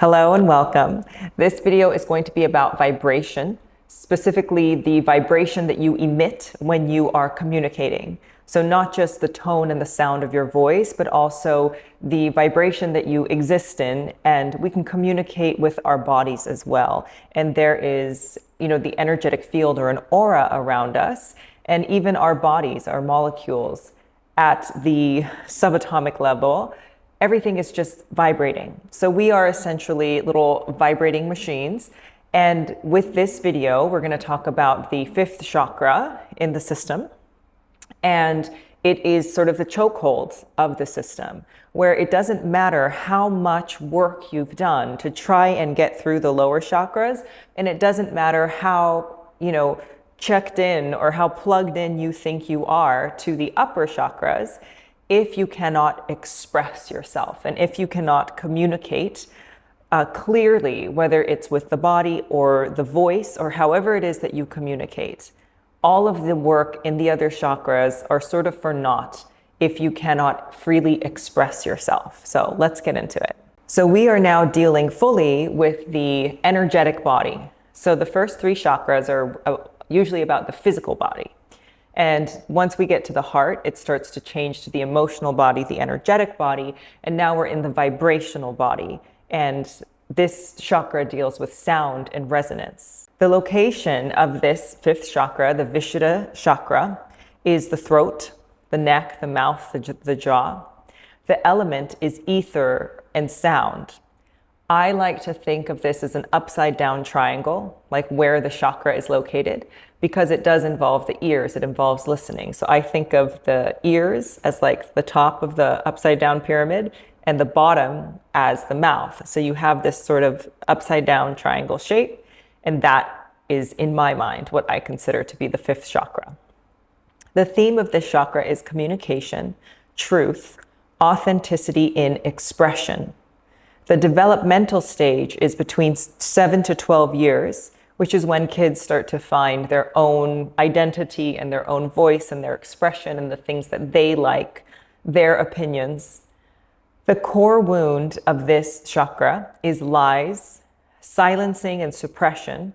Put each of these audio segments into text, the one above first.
Hello and welcome. This video is going to be about vibration, specifically the vibration that you emit when you are communicating. So not just the tone and the sound of your voice, but also the vibration that you exist in, and we can communicate with our bodies as well. And there is, the energetic field or an aura around us, and even our bodies, our molecules at the subatomic level. Everything is just vibrating. So we are essentially little vibrating machines. And with this video, we're going to talk about the fifth chakra in the system. And it is sort of the chokehold of the system, where it doesn't matter how much work you've done to try and get through the lower chakras. And it doesn't matter how, checked in or how plugged in you think you are to the upper chakras. If you cannot express yourself and if you cannot communicate clearly, whether it's with the body or the voice or however it is that you communicate, all of the work in the other chakras are sort of for naught if you cannot freely express yourself. So let's get into it. So we are now dealing fully with the energetic body. So the first three chakras are usually about the physical body. And once we get to the heart, it starts to change to the emotional body, the energetic body, and now we're in the vibrational body. And this chakra deals with sound and resonance. The location of this fifth chakra, the Vishuddha chakra, is the throat, the neck, the mouth, the jaw. The element is ether and sound. I like to think of this as an upside down triangle, like where the chakra is located, because it does involve the ears, it involves listening. So I think of the ears as like the top of the upside down pyramid and the bottom as the mouth. So you have this sort of upside down triangle shape, and that is, in my mind, what I consider to be the fifth chakra. The theme of this chakra is communication, truth, authenticity in expression. The developmental stage is between 7 to 12 years, which is when kids start to find their own identity and their own voice and their expression and the things that they like, their opinions. The core wound of this chakra is lies, silencing and suppression,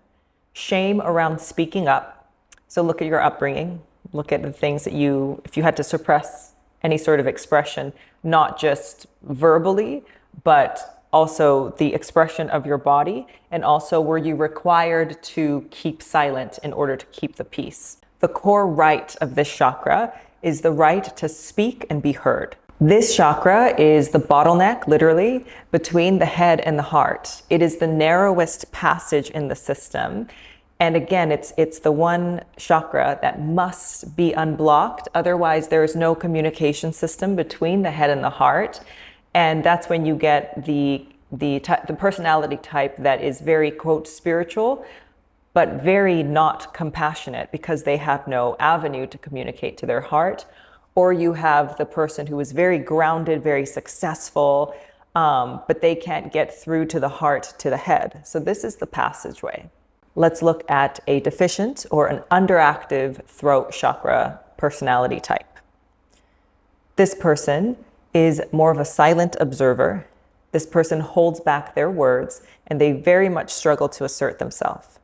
shame around speaking up. So look at your upbringing, look at the things that if you had to suppress any sort of expression, not just verbally, but also the expression of your body, and also were you required to keep silent in order to keep the peace. The core right of this chakra is the right to speak and be heard. This chakra is the bottleneck, literally, between the head and the heart. It is the narrowest passage in the system. And again, it's the one chakra that must be unblocked. Otherwise, there is no communication system between the head and the heart. And that's when you get the personality type that is very, quote, spiritual, but very not compassionate because they have no avenue to communicate to their heart. Or you have the person who is very grounded, very successful, but they can't get through to the heart, to the head. So this is the passageway. Let's look at a deficient or an underactive throat chakra personality type. This person is more of a silent observer. This person holds back their words and they very much struggle to assert themselves.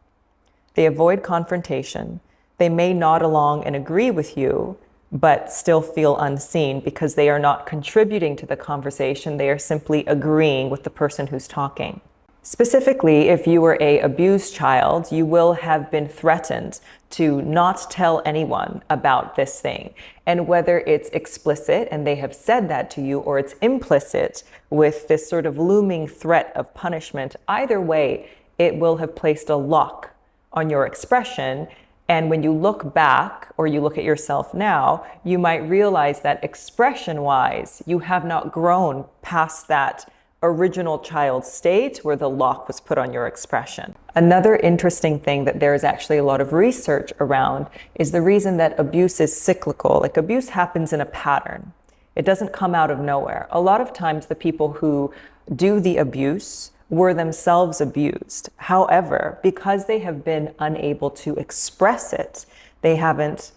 They avoid confrontation. They may nod along and agree with you, but still feel unseen because they are not contributing to the conversation. They are simply agreeing with the person who's talking. Specifically, if you were an abused child, you will have been threatened to not tell anyone about this thing. And whether it's explicit and they have said that to you, or it's implicit with this sort of looming threat of punishment, either way, it will have placed a lock on your expression. And when you look back or you look at yourself now, you might realize that expression-wise, you have not grown past that original child state where the lock was put on your expression. Another interesting thing that there is actually a lot of research around is the reason that abuse is cyclical. Like, abuse happens in a pattern. It doesn't come out of nowhere. A lot of times the people who do the abuse were themselves abused. However, because they have been unable to express it, they haven't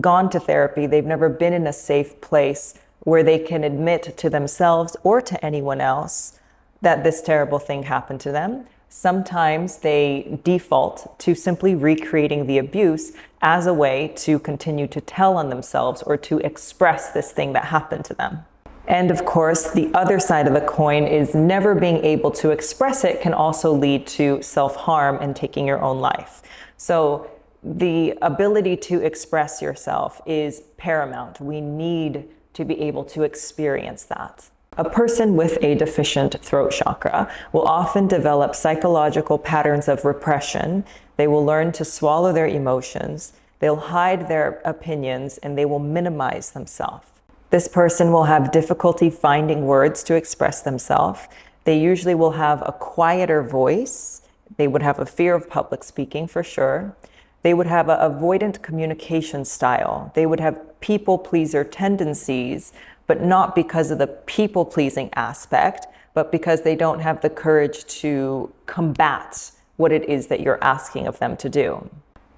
gone to therapy, they've never been in a safe place where they can admit to themselves or to anyone else that this terrible thing happened to them. Sometimes they default to simply recreating the abuse as a way to continue to tell on themselves or to express this thing that happened to them. And of course, the other side of the coin is never being able to express it can also lead to self-harm and taking your own life. So the ability to express yourself is paramount. We need to be able to experience that. A person with a deficient throat chakra will often develop psychological patterns of repression. They will learn to swallow their emotions. They'll hide their opinions and they will minimize themselves. This person will have difficulty finding words to express themselves. They usually will have a quieter voice. They would have a fear of public speaking for sure. They would have an avoidant communication style. They would have people pleaser tendencies, but not because of the people pleasing aspect, but because they don't have the courage to combat what it is that you're asking of them to do.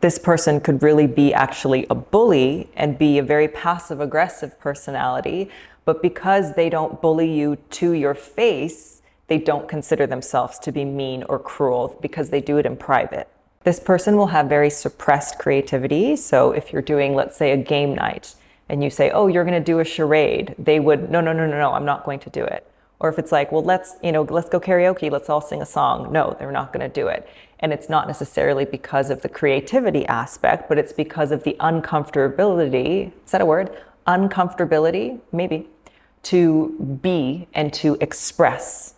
This person could really be actually a bully and be a very passive aggressive personality, but because they don't bully you to your face, they don't consider themselves to be mean or cruel because they do it in private. This person will have very suppressed creativity. So if you're doing, let's say, a game night and you say, oh, you're going to do a charade, they would, no, I'm not going to do it. Or if it's like, well, let's go karaoke, let's all sing a song. No, they're not going to do it. And it's not necessarily because of the creativity aspect, but it's because of the uncomfortability, is that a word? Uncomfortability, maybe, to be and to express.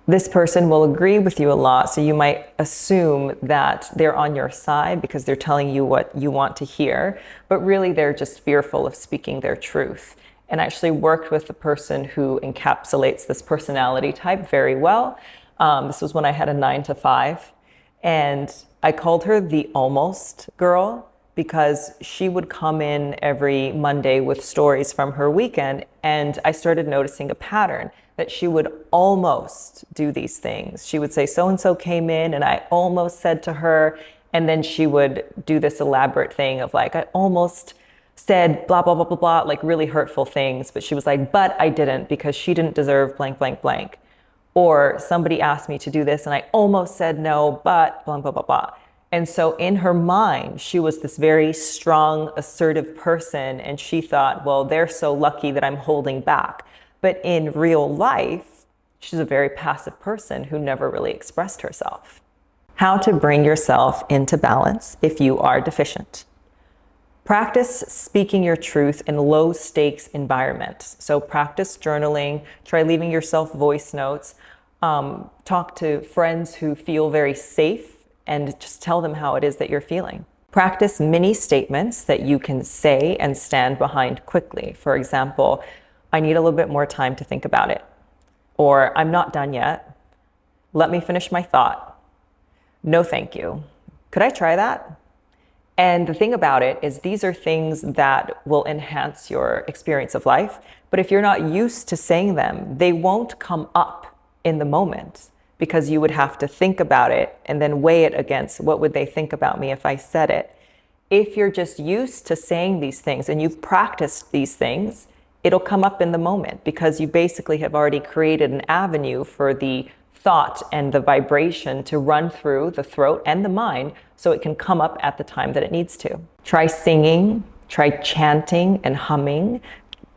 This person will agree with you a lot, so you might assume that they're on your side because they're telling you what you want to hear, but really they're just fearful of speaking their truth. And I actually worked with the person who encapsulates this personality type very well. This was when I had a 9 to 5. And I called her the almost girl because she would come in every Monday with stories from her weekend. And I started noticing a pattern that she would almost do these things. She would say, so-and-so came in and I almost said to her, and then she would do this elaborate thing of like, I almost said blah, blah, blah, blah, blah, like really hurtful things. But she was like, but I didn't because she didn't deserve blank, blank, blank. Or somebody asked me to do this and I almost said no, but blah, blah, blah, blah. And so in her mind, she was this very strong, assertive person. And she thought, well, they're so lucky that I'm holding back. But in real life, she's a very passive person who never really expressed herself. How to bring yourself into balance if you are deficient. Practice speaking your truth in low stakes environments. So practice journaling, try leaving yourself voice notes, talk to friends who feel very safe and just tell them how it is that you're feeling. Practice mini statements that you can say and stand behind quickly. For example, I need a little bit more time to think about it. Or I'm not done yet. Let me finish my thought. No, thank you. Could I try that? And the thing about it is these are things that will enhance your experience of life. But if you're not used to saying them, they won't come up in the moment because you would have to think about it and then weigh it against what would they think about me if I said it. If you're just used to saying these things and you've practiced these things, it'll come up in the moment because you basically have already created an avenue for the thought and the vibration to run through the throat and the mind so it can come up at the time that it needs to. Try singing, try chanting and humming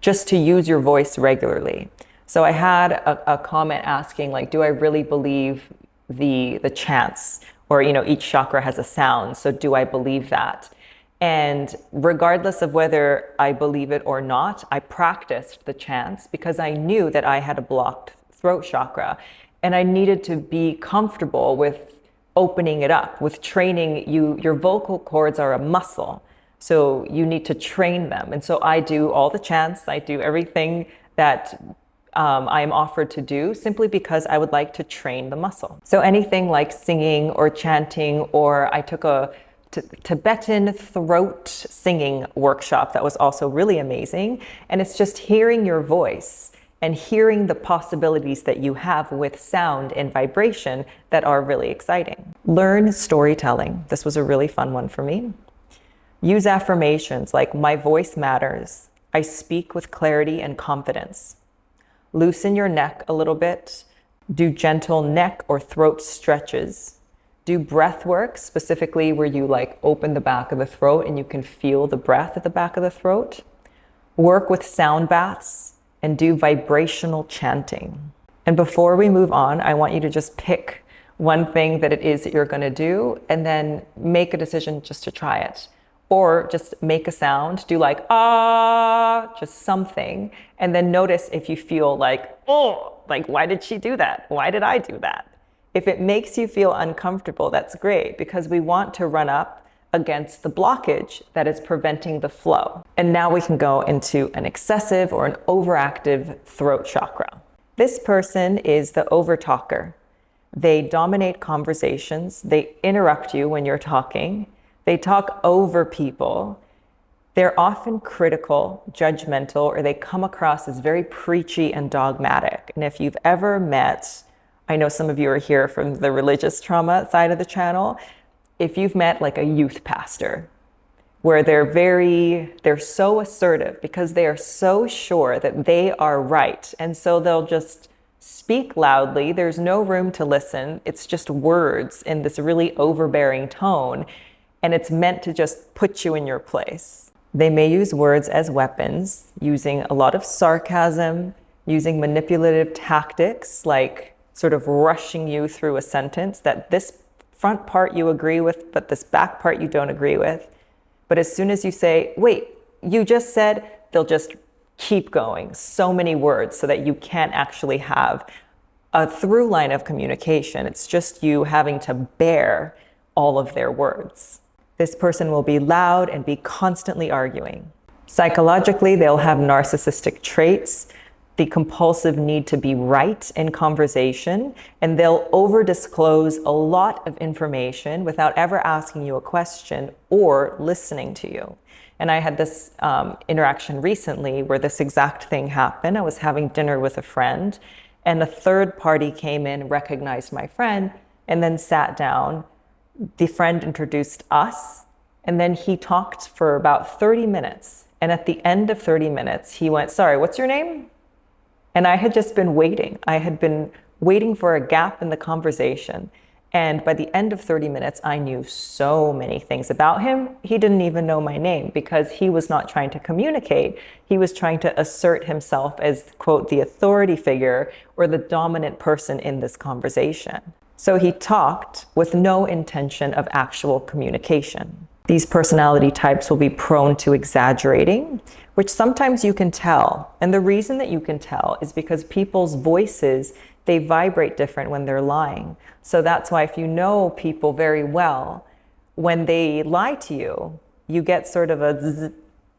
just to use your voice regularly. So I had a comment asking like, do I really believe the chants? Or, each chakra has a sound, so do I believe that? And regardless of whether I believe it or not, I practiced the chants because I knew that I had a blocked throat chakra. And I needed to be comfortable with opening it up, with training you. Your vocal cords are a muscle, so you need to train them. And so I do all the chants, I do everything that I am offered to do simply because I would like to train the muscle. So anything like singing or chanting, or I took a Tibetan throat singing workshop that was also really amazing. And it's just hearing your voice and hearing the possibilities that you have with sound and vibration that are really exciting. Learn storytelling. This was a really fun one for me. Use affirmations like, my voice matters. I speak with clarity and confidence. Loosen your neck a little bit. Do gentle neck or throat stretches. Do breath work, specifically where you like open the back of the throat and you can feel the breath at the back of the throat. Work with sound baths and do vibrational chanting. And before we move on, I want you to just pick one thing that it is that you're going to do and then make a decision just to try it. Or just make a sound, do like, ah, just something. And then notice if you feel like, oh, like, why did she do that? Why did I do that? If it makes you feel uncomfortable, that's great, because we want to run up against the blockage that is preventing the flow. And now we can go into an excessive or an overactive throat chakra. This person is the overtalker. They dominate conversations. They interrupt you when you're talking. They talk over people. They're often critical, judgmental, or they come across as very preachy and dogmatic. And if you've ever met, I know some of you are here from the religious trauma side of the channel, if you've met like a youth pastor, where they're so assertive because they are so sure that they are right. And so they'll just speak loudly. There's no room to listen. It's just words in this really overbearing tone. And it's meant to just put you in your place. They may use words as weapons, using a lot of sarcasm, using manipulative tactics, like sort of rushing you through a sentence that this front part you agree with, but this back part you don't agree with. But as soon as you say, wait, you just said, they'll just keep going. So many words so that you can't actually have a through line of communication. It's just you having to bear all of their words. This person will be loud and be constantly arguing. Psychologically, they'll have narcissistic traits, the compulsive need to be right in conversation, and they'll over-disclose a lot of information without ever asking you a question or listening to you. And I had this interaction recently where this exact thing happened. I was having dinner with a friend, and a third party came in, recognized my friend, and then sat down. The friend introduced us, and then he talked for about 30 minutes. And at the end of 30 minutes, he went, sorry, what's your name? And I had just been waiting. I had been waiting for a gap in the conversation. And by the end of 30 minutes, I knew so many things about him. He didn't even know my name because he was not trying to communicate. He was trying to assert himself as, quote, the authority figure or the dominant person in this conversation. So he talked with no intention of actual communication. These personality types will be prone to exaggerating, which sometimes you can tell. And the reason that you can tell is because people's voices, they vibrate different when they're lying. So that's why if you know people very well, when they lie to you, you get sort of a zzz,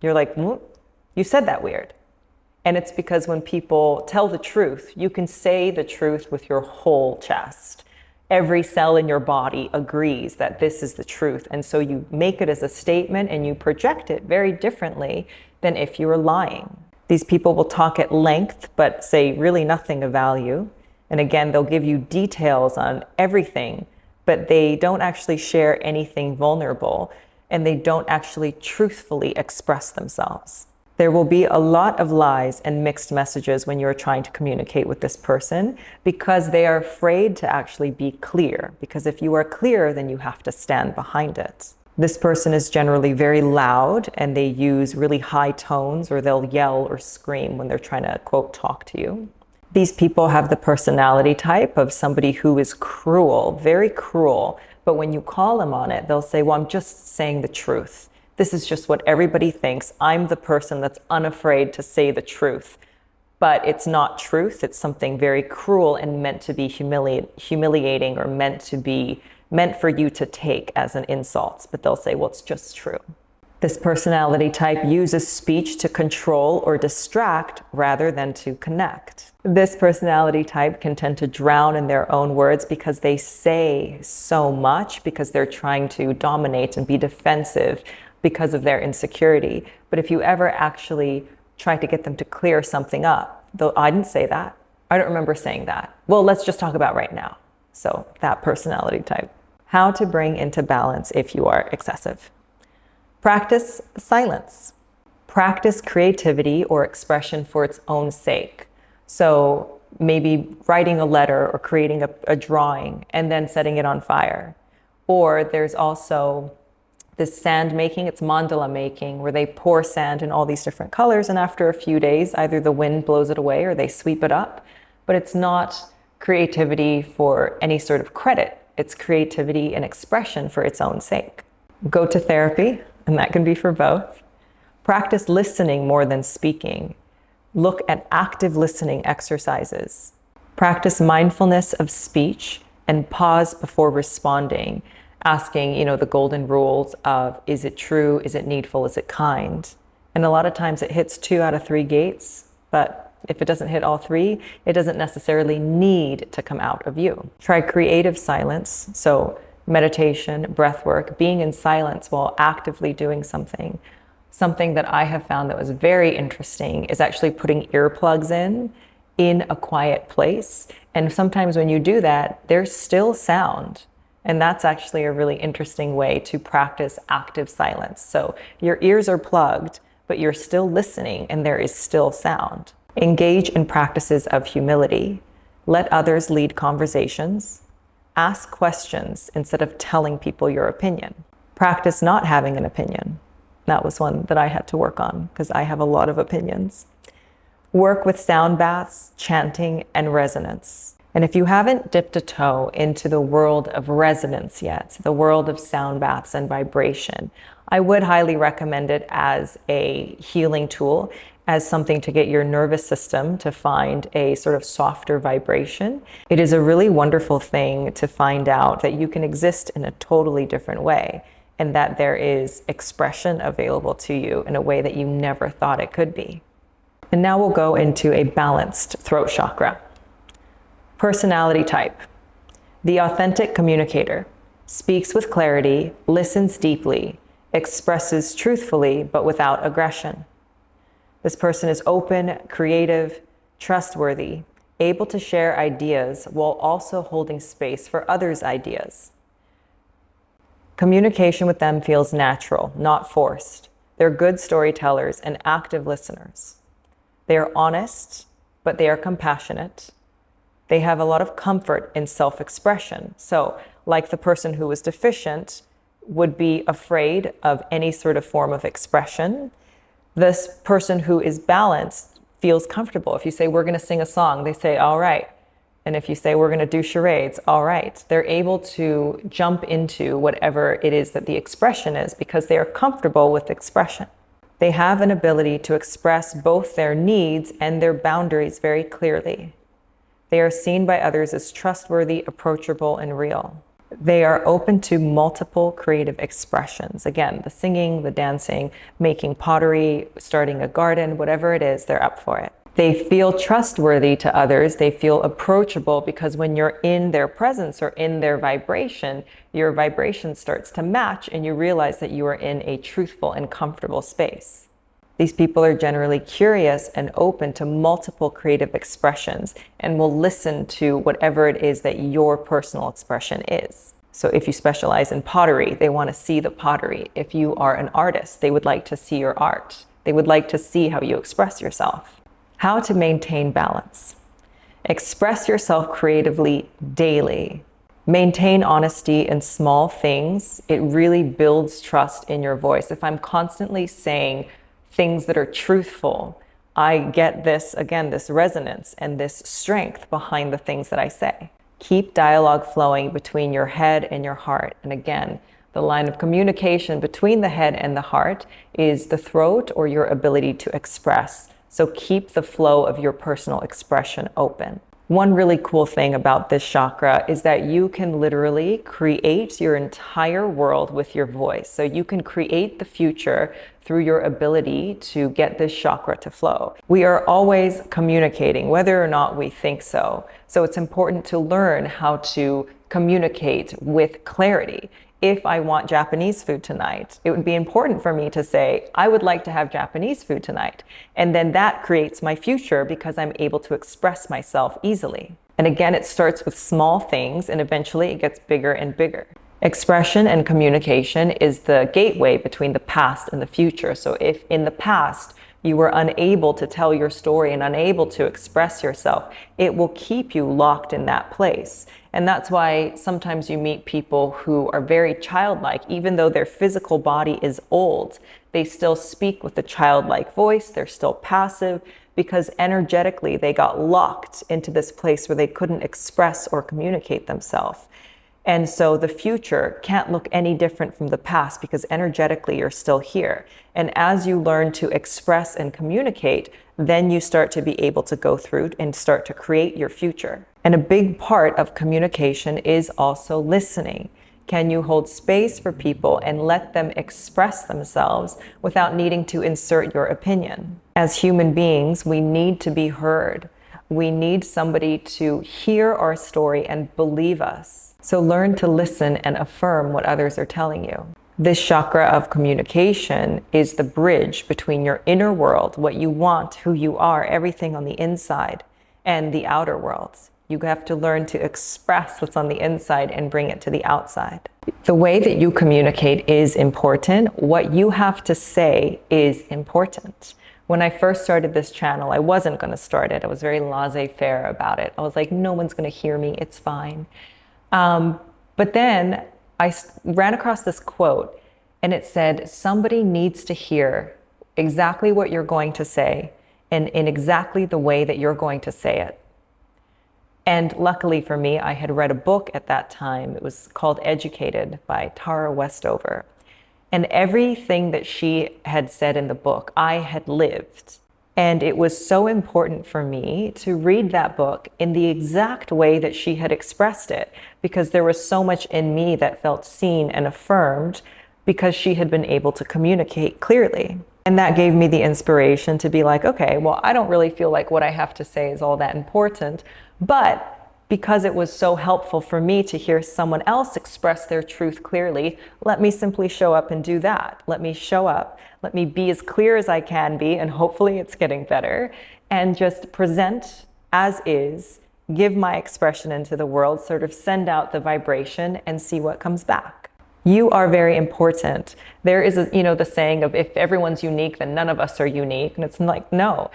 you're like, you said that weird. And it's because when people tell the truth, you can say the truth with your whole chest. Every cell in your body agrees that this is the truth. And so you make it as a statement and you project it very differently than if you were lying. These people will talk at length, but say really nothing of value. And again, they'll give you details on everything, but they don't actually share anything vulnerable, and they don't actually truthfully express themselves. There will be a lot of lies and mixed messages when you're trying to communicate with this person because they are afraid to actually be clear. Because if you are clear, then you have to stand behind it. This person is generally very loud and they use really high tones, or they'll yell or scream when they're trying to, quote, talk to you. These people have the personality type of somebody who is cruel, very cruel. But when you call them on it, they'll say, well, I'm just saying the truth. This is just what everybody thinks. I'm the person that's unafraid to say the truth. But it's not truth. It's something very cruel and meant to be humiliating or meant for you to take as an insult. But they'll say, well, it's just true. This personality type uses speech to control or distract rather than to connect. This personality type can tend to drown in their own words because they say so much because they're trying to dominate and be defensive because of their insecurity. But if you ever actually try to get them to clear something up, though I didn't say that, I don't remember saying that. Well, let's just talk about right now. So that personality type. How to bring into balance if you are excessive. Practice silence. Practice creativity or expression for its own sake. So maybe writing a letter or creating a drawing and then setting it on fire. Or there's also this sand making, it's mandala making, where they pour sand in all these different colors, and after a few days, either the wind blows it away or they sweep it up. But it's not creativity for any sort of credit. It's creativity and expression for its own sake. Go to therapy, and that can be for both. Practice listening more than speaking. Look at active listening exercises. Practice mindfulness of speech and pause before responding, asking, the golden rules of, is it true? Is it needful? Is it kind? And a lot of times it hits 2 out of 3 gates, but if it doesn't hit all 3, it doesn't necessarily need to come out of you. Try creative silence. So meditation, breath work, being in silence while actively doing something. Something that I have found that was very interesting is actually putting earplugs in a quiet place. And sometimes when you do that, there's still sound. And that's actually a really interesting way to practice active silence. So your ears are plugged, but you're still listening and there is still sound. Engage in practices of humility. Let others lead conversations. Ask questions instead of telling people your opinion. Practice not having an opinion. That was one that I had to work on because I have a lot of opinions. Work with sound baths, chanting, and resonance. And if you haven't dipped a toe into the world of resonance yet, the world of sound baths and vibration, I would highly recommend it as a healing tool, as something to get your nervous system to find a sort of softer vibration. It is a really wonderful thing to find out that you can exist in a totally different way, and that there is expression available to you in a way that you never thought it could be. And now we'll go into a balanced throat chakra. Personality type. The authentic communicator. Speaks with clarity, listens deeply, expresses truthfully but without aggression. This person is open, creative, trustworthy, able to share ideas while also holding space for others' ideas. Communication with them feels natural, not forced. They're good storytellers and active listeners. They are honest, but they are compassionate. They have a lot of comfort in self-expression. So, like the person who was deficient would be afraid of any sort of form of expression, this person who is balanced feels comfortable. If you say, we're going to sing a song, they say, all right. And if you say, we're going to do charades, all right. They're able to jump into whatever it is that the expression is because they are comfortable with expression. They have an ability to express both their needs and their boundaries very clearly. They are seen by others as trustworthy, approachable, and real. They are open to multiple creative expressions. Again, the singing, the dancing, making pottery, starting a garden, whatever it is, they're up for it. They feel trustworthy to others. They feel approachable because when you're in their presence or in their vibration, your vibration starts to match and you realize that you are in a truthful and comfortable space. These people are generally curious and open to multiple creative expressions and will listen to whatever it is that your personal expression is. So if you specialize in pottery, they want to see the pottery. If you are an artist, they would like to see your art. They would like to see how you express yourself. How to maintain balance. Express yourself creatively daily. Maintain honesty in small things. It really builds trust in your voice. If I'm constantly saying things that are truthful, I get this, again, this resonance and this strength behind the things that I say. Keep dialogue flowing between your head and your heart. And again, the line of communication between the head and the heart is the throat or your ability to express. So keep the flow of your personal expression open. One really cool thing about this chakra is that you can literally create your entire world with your voice. So you can create the future through your ability to get this chakra to flow. We are always communicating, whether or not we think so. So it's important to learn how to communicate with clarity. If I want Japanese food tonight, it would be important for me to say, I would like to have Japanese food tonight. And then that creates my future because I'm able to express myself easily. And again, it starts with small things and eventually it gets bigger and bigger. Expression and communication is the gateway between the past and the future. So if in the past you were unable to tell your story and unable to express yourself, it will keep you locked in that place. And that's why sometimes you meet people who are very childlike, even though their physical body is old, they still speak with a childlike voice, they're still passive, because energetically they got locked into this place where they couldn't express or communicate themselves. And so the future can't look any different from the past because energetically you're still here. And as you learn to express and communicate, then you start to be able to go through and start to create your future. And a big part of communication is also listening. Can you hold space for people and let them express themselves without needing to insert your opinion? As human beings, we need to be heard. We need somebody to hear our story and believe us. So learn to listen and affirm what others are telling you. This chakra of communication is the bridge between your inner world, what you want, who you are, everything on the inside, and the outer world. You have to learn to express what's on the inside and bring it to the outside. The way that you communicate is important. What you have to say is important. When I first started this channel, I wasn't going to start it. I was very laissez-faire about it. I was like, no one's going to hear me. It's fine. But then I ran across this quote and it said, somebody needs to hear exactly what you're going to say and in exactly the way that you're going to say it. And luckily for me, I had read a book at that time. It was called Educated by Tara Westover. And everything that she had said in the book, I had lived. And it was so important for me to read that book in the exact way that she had expressed it, because there was so much in me that felt seen and affirmed because she had been able to communicate clearly. And that gave me the inspiration to be like, okay, well, I don't really feel like what I have to say is all that important, but because it was so helpful for me to hear someone else express their truth clearly, let me simply show up and do that. Let me show up. Let me be as clear as I can be, and hopefully it's getting better, and just present as is, give my expression into the world, sort of send out the vibration and see what comes back. You are very important. There is the saying of, if everyone's unique, then none of us are unique. And it's like, no,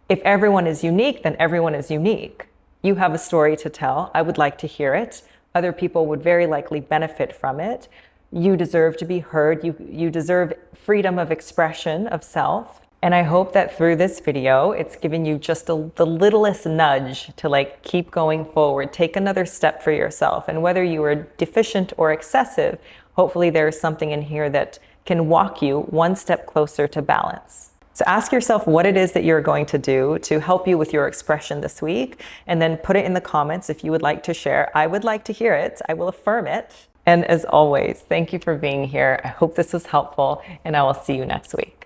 if everyone is unique, then everyone is unique. You have a story to tell. I would like to hear it. Other people would very likely benefit from it. You deserve to be heard. You deserve freedom of expression of self. And I hope that through this video, it's given you just the littlest nudge to keep going forward, take another step for yourself. And whether you are deficient or excessive, hopefully there's something in here that can walk you one step closer to balance. So ask yourself what it is that you're going to do to help you with your expression this week, and then put it in the comments if you would like to share. I would like to hear it. I will affirm it. And as always, thank you for being here. I hope this was helpful, and I will see you next week.